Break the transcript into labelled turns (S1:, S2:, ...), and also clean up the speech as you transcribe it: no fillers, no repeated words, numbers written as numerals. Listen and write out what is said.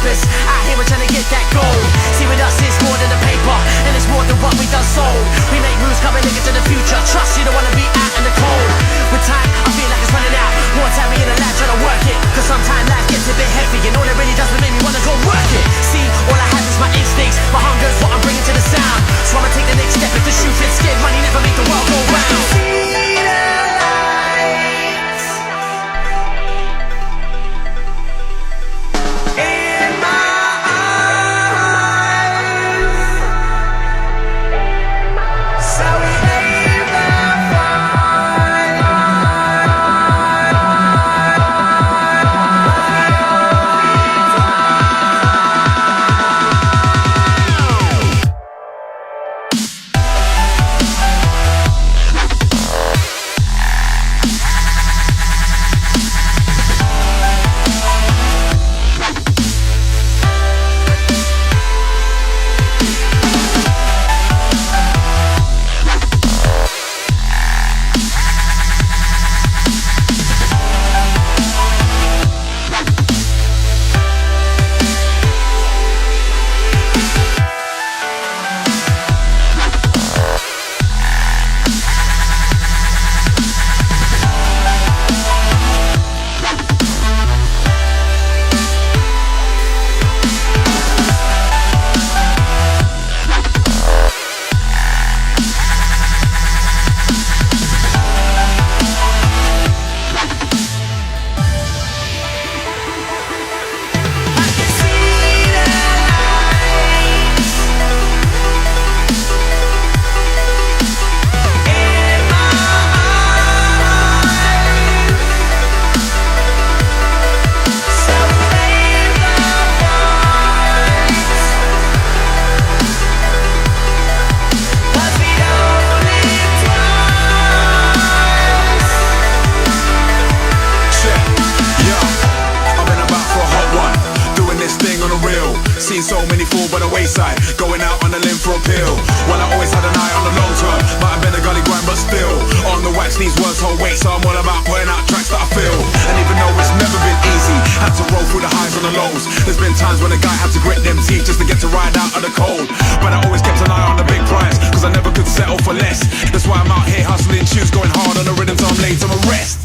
S1: purpose. Out here we're trying to get that gold. See, with us it's more than the paper, and it's more than what we done sold. We make moves coming into the future. Trust you don't wanna be out in the cold. With time, I feel like it's running out. More time me in the lab trying to work it. Cause sometimes life gets a bit heavy, and all it really does is make me wanna go work it. See, all I have is my instincts. My hunger's what I'm bringing to the sound. So I'ma take the next step. If the shoe fits, skin money never make the world go round.
S2: Seen so many fall by the wayside, going out on a limb for a pill. Well, I always had an eye on the long term, might have been a gully grind, but still on the wax, these words hold weight, so I'm all about putting out tracks that I feel. And even though it's never been easy, had to roll through the highs and the lows. There's been times when a guy had to grit them teeth just to get to ride out of the cold. But I always kept an eye on the big prize, cause I never could settle for less. That's why I'm out here hustling tunes, going hard on the rhythms I'm laid to my rest.